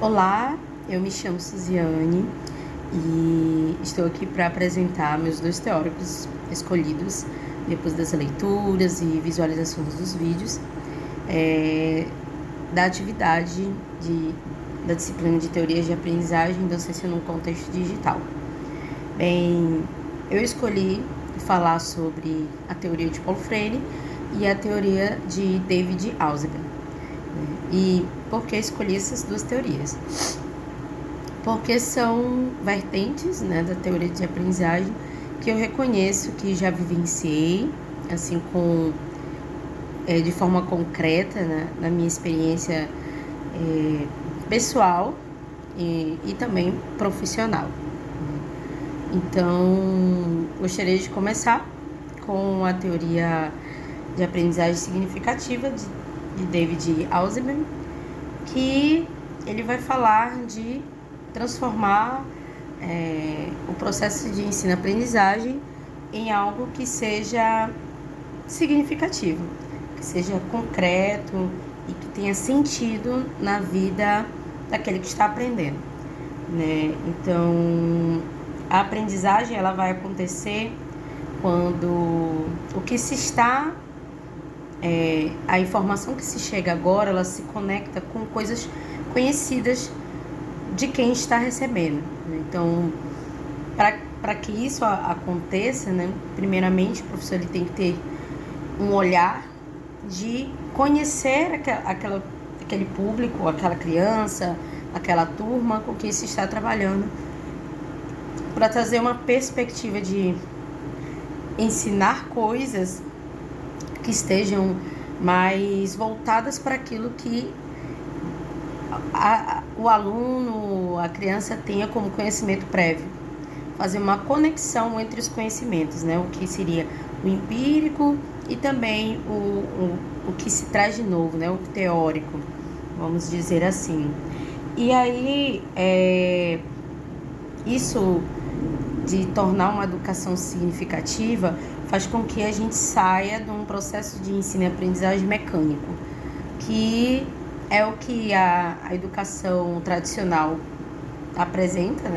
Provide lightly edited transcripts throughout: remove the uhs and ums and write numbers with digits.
Olá, eu me chamo Suziane e estou aqui para apresentar meus dois teóricos escolhidos depois das leituras e visualizações dos vídeos da atividade da disciplina de Teorias de Aprendizagem e Docência num Contexto Digital. Bem, eu escolhi falar sobre a teoria de Paulo Freire e a teoria de David Alzheimer. E por que escolhi essas duas teorias? Porque são vertentes, da teoria de aprendizagem que eu reconheço, que já vivenciei, assim, de forma concreta, na minha experiência pessoal e também profissional. Então, gostaria de começar com a teoria de aprendizagem significativa de David Alzheimer, que ele vai falar de transformar o processo de ensino-aprendizagem em algo que seja significativo, que seja concreto e que tenha sentido na vida daquele que está aprendendo, né? Então, a aprendizagem ela vai acontecer quando o que se está a informação que se chega agora, ela se conecta com coisas conhecidas de quem está recebendo. Então, para que isso aconteça, primeiramente o professor ele tem que ter um olhar de conhecer aquele público, aquela criança, aquela turma com quem se está trabalhando, para trazer uma perspectiva de ensinar coisas que estejam mais voltadas para aquilo que o aluno, a criança tenha como conhecimento prévio. Fazer uma conexão entre os conhecimentos, o que seria o empírico e também o que se traz de novo, o teórico, vamos dizer assim. E aí, isso de tornar uma educação significativa faz com que a gente saia de um processo de ensino e aprendizagem mecânico, que é o que a educação tradicional apresenta,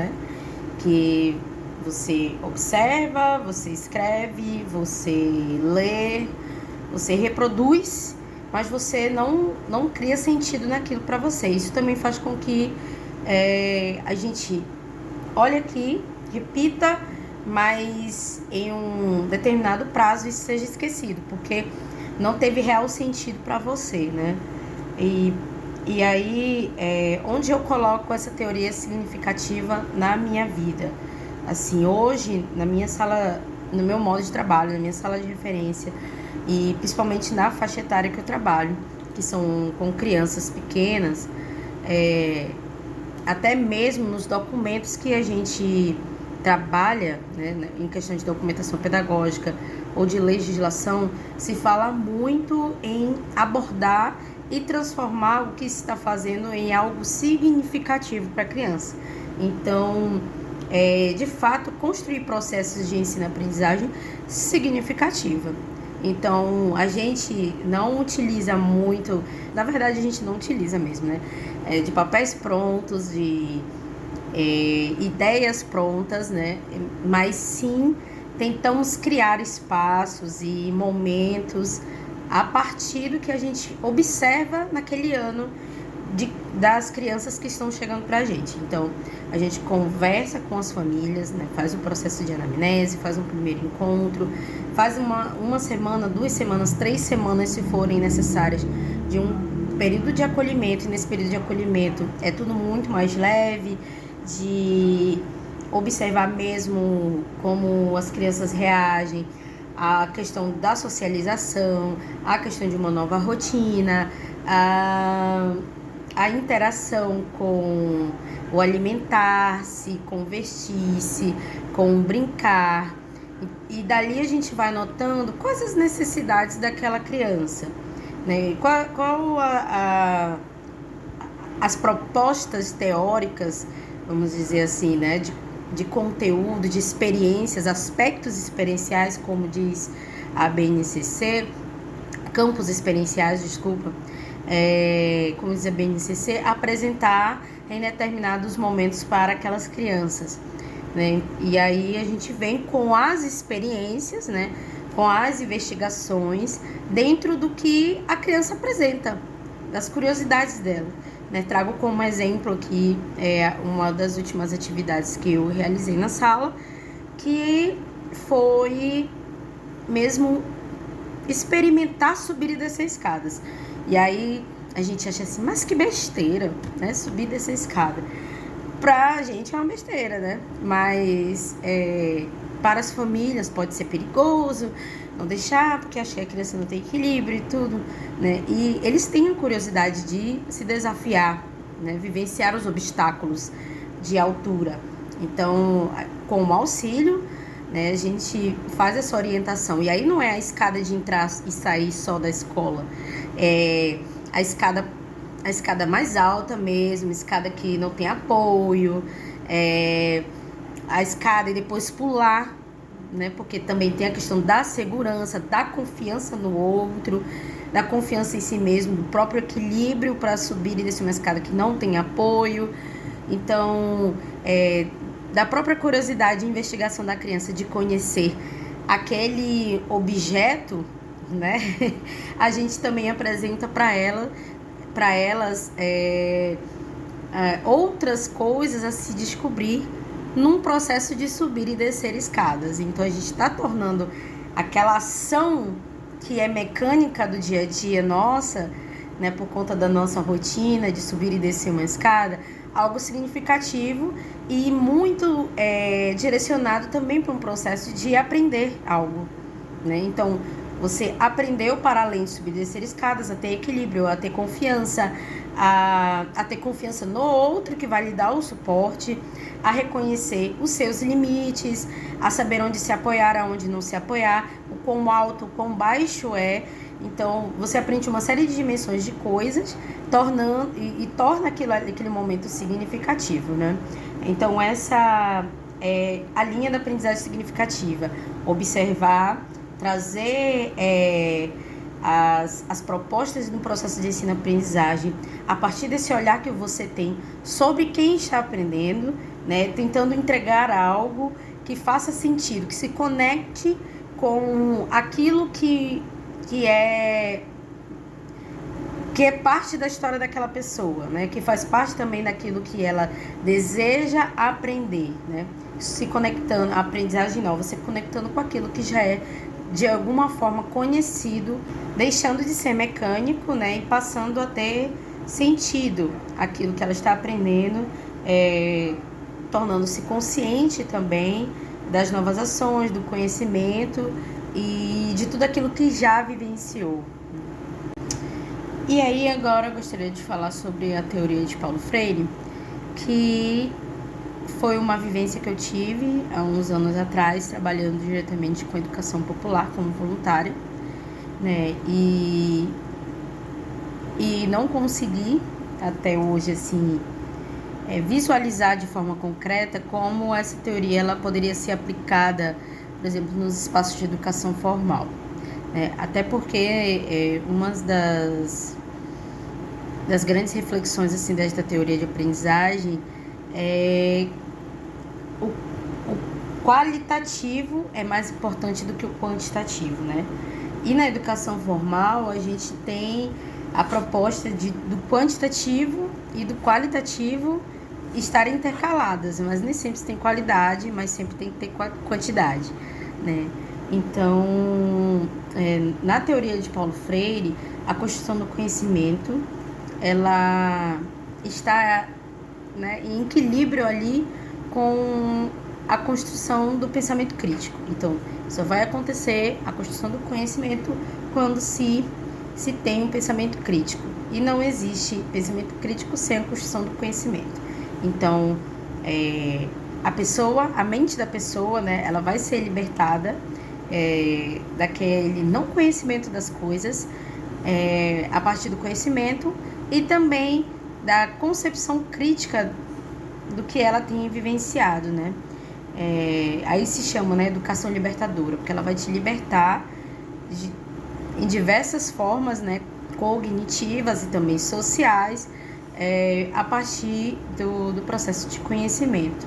que você observa, você escreve, você lê, você reproduz, mas você não cria sentido naquilo para você. Isso também faz com que a gente olhe aqui, repita, mas em um determinado prazo isso seja esquecido, porque não teve real sentido para você, E aí, onde eu coloco essa teoria significativa na minha vida? Assim, hoje, na minha sala, no meu modo de trabalho, na minha sala de referência, e principalmente na faixa etária que eu trabalho, que são com crianças pequenas, até mesmo nos documentos que a gente trabalha, em questão de documentação pedagógica ou de legislação, se fala muito em abordar e transformar o que se está fazendo em algo significativo para a criança. Então, de fato, construir processos de ensino-aprendizagem significativa. Então, a gente não utiliza muito, na verdade, a gente não utiliza mesmo, de papéis prontos, de ideias prontas, mas sim tentamos criar espaços e momentos a partir do que a gente observa naquele ano das crianças que estão chegando para a gente. Então, a gente conversa com as famílias, faz o processo de anamnese, faz um primeiro encontro, faz uma semana, 2 semanas, 3 semanas, se forem necessárias, de um período de acolhimento. E nesse período de acolhimento é tudo muito mais leve, de observar mesmo como as crianças reagem, a questão da socialização, a questão de uma nova rotina, a interação com o alimentar-se, com vestir-se, com brincar. E dali a gente vai notando quais as necessidades daquela criança, qual as propostas teóricas, vamos dizer assim, de conteúdo, de experiências, aspectos experienciais, como diz a BNCC, campos experienciais, desculpa, como diz a BNCC, apresentar em determinados momentos para aquelas crianças, né? E aí a gente vem com as experiências, né? Com as investigações dentro do que a criança apresenta, das curiosidades dela, né? Trago como exemplo aqui uma das últimas atividades que eu realizei na sala, que foi mesmo experimentar subir e descer escadas. E aí a gente acha assim, mas que besteira, né? Subir e descer escada. Pra gente é uma besteira, né? Mas para as famílias pode ser perigoso, não deixar, porque acho que a criança não tem equilíbrio e tudo, né? E eles têm a curiosidade de se desafiar, né? Vivenciar os obstáculos de altura. Então, com o auxílio, né, a gente faz essa orientação. E aí não é a escada de entrar e sair só da escola. É a escada mais alta mesmo, escada que não tem apoio, a escada e depois pular, né? Porque também tem a questão da segurança, da confiança no outro, da confiança em si mesmo, do próprio equilíbrio para subir e descer uma escada que não tem apoio. Então, da própria curiosidade e investigação da criança de conhecer aquele objeto, né? A gente também apresenta para elas outras coisas a se descobrir num processo de subir e descer escadas. Então a gente está tornando aquela ação que é mecânica do dia a dia nossa, né, por conta da nossa rotina de subir e descer uma escada, algo significativo e muito direcionado também para um processo de aprender algo, né? Então, você aprendeu para além de subir e descer escadas, a ter equilíbrio, a ter confiança, a ter confiança no outro que vai lhe dar o suporte, a reconhecer os seus limites, a saber onde se apoiar, aonde não se apoiar, o quão alto, o quão baixo é. Então, você aprende uma série de dimensões de coisas, torna aquele momento significativo, né? Então, essa é a linha da aprendizagem significativa. Observar, trazer as propostas no processo de ensino-aprendizagem a partir desse olhar que você tem sobre quem está aprendendo, né? Tentando entregar algo que faça sentido, que se conecte com aquilo que é parte da história daquela pessoa, né? Que faz parte também daquilo que ela deseja aprender, né? Se conectando, a aprendizagem nova, se conectando com aquilo que já é de alguma forma conhecido, deixando de ser mecânico, né? E passando a ter sentido aquilo que ela está aprendendo, tornando-se consciente também das novas ações, do conhecimento e de tudo aquilo que já vivenciou. E aí agora eu gostaria de falar sobre a teoria de Paulo Freire, que foi uma vivência que eu tive há uns anos atrás, trabalhando diretamente com educação popular como voluntária, né? E não consegui até hoje assim visualizar de forma concreta como essa teoria ela poderia ser aplicada, por exemplo, nos espaços de educação formal. Até porque uma das grandes reflexões assim, desta teoria de aprendizagem é o qualitativo é mais importante do que o quantitativo, né? E na educação formal a gente tem a proposta do quantitativo e do qualitativo estarem intercaladas, mas nem sempre tem qualidade, mas sempre tem que ter quantidade, né? Então, na teoria de Paulo Freire, a construção do conhecimento, ela está, né, em equilíbrio ali com a construção do pensamento crítico. Então, só vai acontecer a construção do conhecimento quando se tem um pensamento crítico. E não existe pensamento crítico sem a construção do conhecimento. Então, a mente da pessoa, né, ela vai ser libertada daquele não conhecimento das coisas, a partir do conhecimento e também da concepção crítica do que ela tem vivenciado, né? Aí se chama, né, educação libertadora, porque ela vai te libertar em diversas formas, né, cognitivas e também sociais, a partir do processo de conhecimento.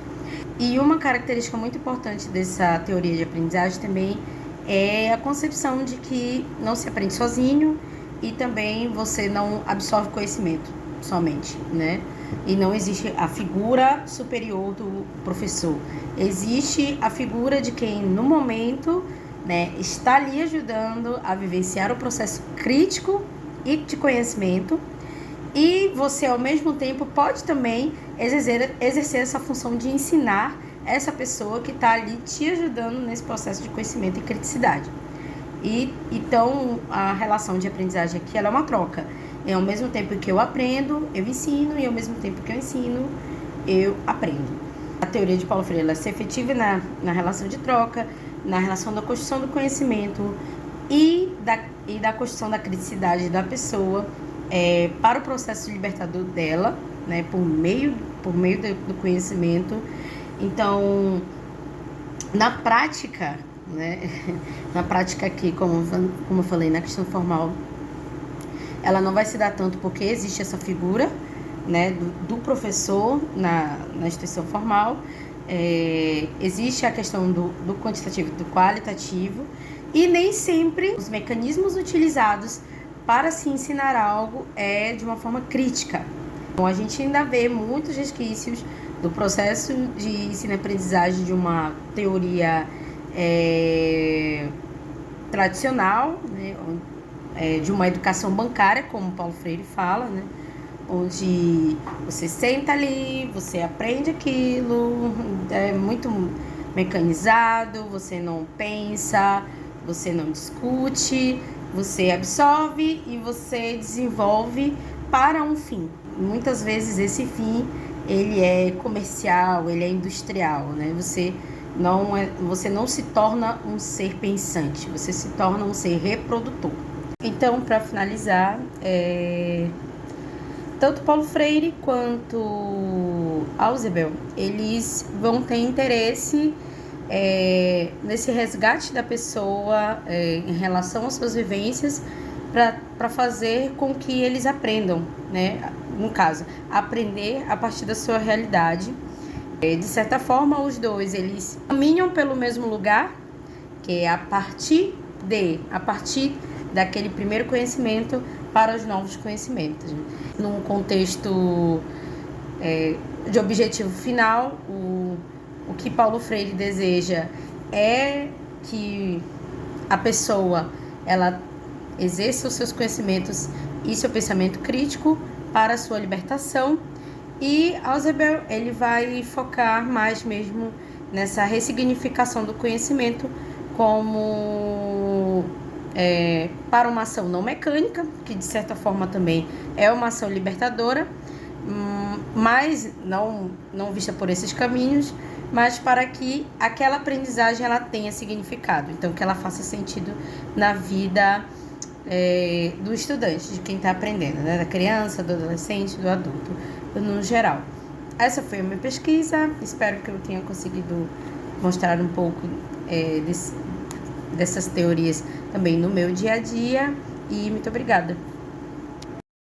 E uma característica muito importante dessa teoria de aprendizagem também é a concepção de que não se aprende sozinho e também você não absorve conhecimento somente, né? E não existe a figura superior do professor. Existe a figura de quem, no momento, né, está ali ajudando a vivenciar o processo crítico e de conhecimento. E você, ao mesmo tempo, pode também exercer essa função de ensinar essa pessoa que está ali te ajudando nesse processo de conhecimento e criticidade. Então, a relação de aprendizagem aqui, ela é uma troca. Ao mesmo tempo que eu aprendo, eu ensino, e ao mesmo tempo que eu ensino, eu aprendo. A teoria de Paulo Freire, ela se efetiva na relação de troca, na relação da construção do conhecimento e da construção da criticidade da pessoa, para o processo libertador dela, né, por meio do conhecimento. Então, na prática, né, na prática aqui, como eu falei, na questão formal, ela não vai se dar tanto porque existe essa figura, né, do professor na instituição formal, existe a questão do quantitativo e do qualitativo, e nem sempre os mecanismos utilizados para se ensinar algo é de uma forma crítica. Então, a gente ainda vê muitos resquícios do processo de ensino-aprendizagem de uma teoria tradicional, né, de uma educação bancária, como Paulo Freire fala, né, onde você senta ali, você aprende aquilo, é muito mecanizado, você não pensa, você não discute, você absorve e você desenvolve para um fim. Muitas vezes esse fim, ele é comercial, ele é industrial, né? Você não se torna um ser pensante, você se torna um ser reprodutor. Então, para finalizar, tanto Paulo Freire quanto Ausubel, eles vão ter interesse nesse resgate da pessoa em relação às suas vivências, para fazer com que eles aprendam, né? No caso, aprender a partir da sua realidade. De certa forma, os dois, eles caminham pelo mesmo lugar, que é a partir daquele primeiro conhecimento para os novos conhecimentos. Num contexto de objetivo final, o que Paulo Freire deseja é que a pessoa, ela exerça os seus conhecimentos e seu pensamento crítico para a sua libertação, e Ausubel, ele vai focar mais mesmo nessa ressignificação do conhecimento como para uma ação não mecânica, que de certa forma também é uma ação libertadora, mas não vista por esses caminhos, mas para que aquela aprendizagem ela tenha significado, então que ela faça sentido na vida do estudante, de quem está aprendendo, né? Da criança, do adolescente, do adulto, no geral. Essa foi a minha pesquisa, espero que eu tenha conseguido mostrar um pouco dessas teorias também no meu dia a dia, e muito obrigada.